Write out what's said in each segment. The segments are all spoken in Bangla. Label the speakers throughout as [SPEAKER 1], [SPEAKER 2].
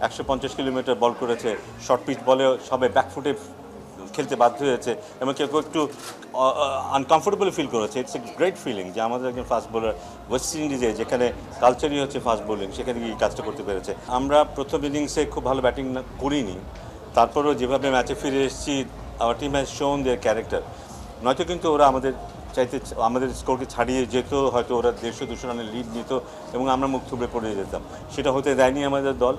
[SPEAKER 1] 150 কিলোমিটার বল করেছে, শর্ট পিচ বলে সবাই ব্যাকফুটে খেলতে বাধ্য হয়েছে এবং কেউ কেউ একটু আনকমফোর্টেবল ফিল করেছে। ইটস এ গ্রেট ফিলিং যে আমাদের একজন ফাস্ট বোলার ওয়েস্ট ইন্ডিজে, যেখানে কালচারই হচ্ছে ফাস্ট বোলিং, সেখানে গিয়ে কাজটা করতে পেরেছে। আমরা প্রথম ইনিংসে খুব ভালো ব্যাটিং করিনি, তারপরেও যেভাবে ম্যাচে ফিরে এসেছি, আওয়ার টিম হ্যাজ শোন দেয়ার ক্যারেক্টার। নয়তো কিন্তু ওরা আমাদের স্কোরকে ছাড়িয়ে যেত, হয়তো ওরা 150-200 রানের লিড নিত এবং আমরা মুখ থুবড়ে পড়ে যেতাম। সেটা হতে দেয়নি আমাদের দল।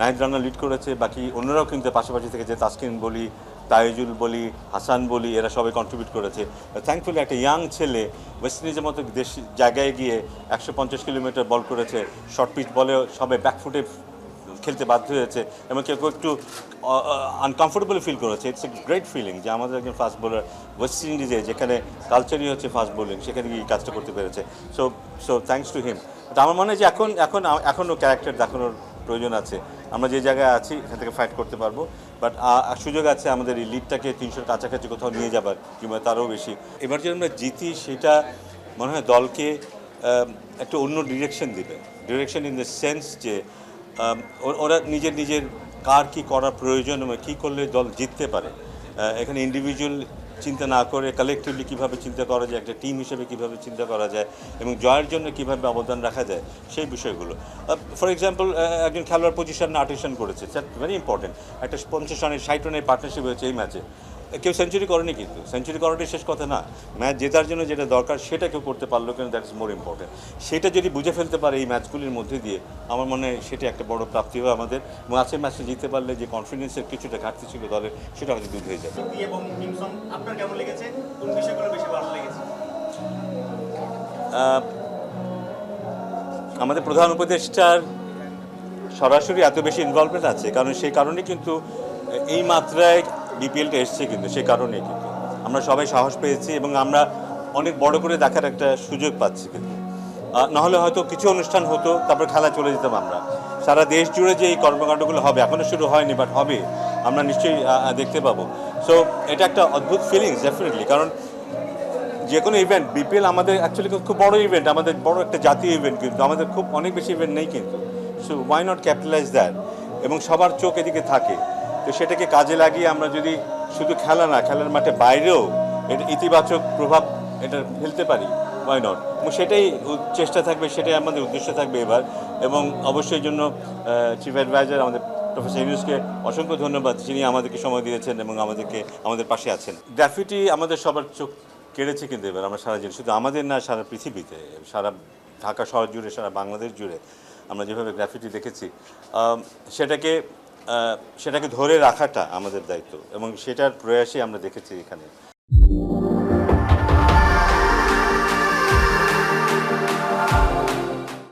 [SPEAKER 1] 9 রানার লিড করেছে, বাকি অন্যরাও কিন্তু পাশাপাশি থেকে, যে তাসকিন বলি, তাইজুল বলি, হাসান বলি, এরা সবাই কন্ট্রিবিউট করেছে। থ্যাঙ্কফুলি একটা ইয়াং ছেলে ওয়েস্ট ইন্ডিজের মতো জায়গায় গিয়ে 150 কিলোমিটার বল করেছে, শর্ট পিচ বলে সবাই ব্যাকফুটে খেলতে বাধ্য হয়েছে এবং কেউ কেউ একটু আনকমফোর্টেবল ফিল করেছে। ইটস এ গ্রেট ফিলিং যে আমাদের একজন ফাস্ট বোলার ওয়েস্ট ইন্ডিজে, যেখানে কালচারই হচ্ছে ফাস্ট বোলিং, সেখানে গিয়ে কাজটা করতে পেরেছে। So so thanks to him. তো আমার মনে হয় যে এখনও ক্যারেক্টার দেখানোর প্রয়োজন আছে। আমরা যে জায়গায় আছি এখান থেকে ফাইট করতে পারবো, বাট সুযোগ আছে আমাদের এই লিডটাকে 300-র কাছাকাছি কোথাও নিয়ে যাবার, কিংবা তারও বেশি। এবার যদি আমরা জিতি, সেটা মনে হয় দলকে একটা অন্য ডিরেকশন দিবে। ডিরেকশন ইন দ্য সেন্স যে ওরা নিজের কার কী করা প্রয়োজন এবং কী করলে দল জিততে পারে, এখানে ইন্ডিভিজুয়াল চিন্তা না করে কালেকটিভলি কীভাবে চিন্তা করা যায়, একটা টিম হিসেবে কীভাবে চিন্তা করা যায় এবং জয়ের জন্য কীভাবে অবদান রাখা যায়, সেই বিষয়গুলো। ফর এক্সাম্পল, একজন খেলোয়াড় 25 রানে 28 রান করেছে, দ্যাট ভেরি ইম্পর্টেন্ট। একটা 50 রানের 60 রানের পার্টনারশিপ হয়েছে এই ম্যাচে। কেউ সেঞ্চুরি করেনি, কিন্তু সেঞ্চুরি করাটাই শেষ কথা না। ম্যাচ জেতার জন্য যেটা দরকার সেটা কেউ করতে পারলো কেন, দ্যাট ইজ মোর ইম্পর্টেন্ট। সেটা যদি বুঝে ফেলতে পারে এই ম্যাচগুলির মধ্যে দিয়ে, আমার মনে হয় সেটা একটা বড় প্রাপ্তি হবে আমাদের। এবং আজকের ম্যাচটা জিততে পারলে যে কনফিডেন্সের কিছুটা ঘাটতি ছিল দলের, সেটা হয়তো দূর হয়ে যাবে।
[SPEAKER 2] এবং কিংসন আপনার কেমন লেগেছে, কোন বিষয়গুলো বেশি ভালো লেগেছে?
[SPEAKER 1] আমাদের প্রধান উপদেষ্টার সরাসরি এত বেশি ইনভলভমেন্ট আছে, কারণ সেই কারণেই কিন্তু এই মাত্রায় বিপিএলটা এসছে, কিন্তু সেই কারণেই কিন্তু আমরা সবাই সাহস পেয়েছি এবং আমরা অনেক বড় করে দেখার একটা সুযোগ পাচ্ছি। কিন্তু নাহলে হয়তো কিছু অনুষ্ঠান হতো, তারপর খেলা চলে যেতাম আমরা। সারা দেশ জুড়ে যে এই কর্মকাণ্ডগুলো হবে, এখনও শুরু হয়নি, বাট হবে, আমরা নিশ্চয়ই দেখতে পাবো। সো এটা একটা অদ্ভুত ফিলিংস ডেফিনেটলি, কারণ যে কোনো ইভেন্ট, বিপিএল আমাদের অ্যাকচুয়ালি খুব বড় ইভেন্ট, আমাদের বড় একটা জাতীয় ইভেন্ট, কিন্তু আমাদের খুব অনেক বেশি ইভেন্ট নেই কিন্তু। So why not capitalize that, এবং সবার চোখ এদিকে থাকে। তো সেটাকে কাজে লাগিয়ে আমরা যদি শুধু খেলা না, খেলার মাঠে বাইরেও এটা ইতিবাচক প্রভাব এটা ফেলতে পারি, ওয়াই নট। এবং সেটাই চেষ্টা থাকবে, সেটাই আমাদের উদ্দেশ্য থাকবে এবার। এবং অবশ্যই জন্য চিফ অ্যাডভাইজার আমাদের প্রফেসর ইউনুসকে অসংখ্য ধন্যবাদ, যিনি আমাদেরকে সময় দিয়েছেন এবং আমাদের পাশে আছেন। গ্রাফিটি আমাদের সবার চোখ কেড়েছে কিন্তু এবার, আমরা সারা শুধু আমাদের না, সারা পৃথিবীতে, সারা ঢাকা শহর জুড়ে, সারা বাংলাদেশ জুড়ে আমরা যেভাবে গ্রাফিটি দেখেছি, সেটাকে ধরে রাখাটা আমাদের দায়িত্ব এবং সেটার প্রয়াসই আমরা দেখেছি এখানে।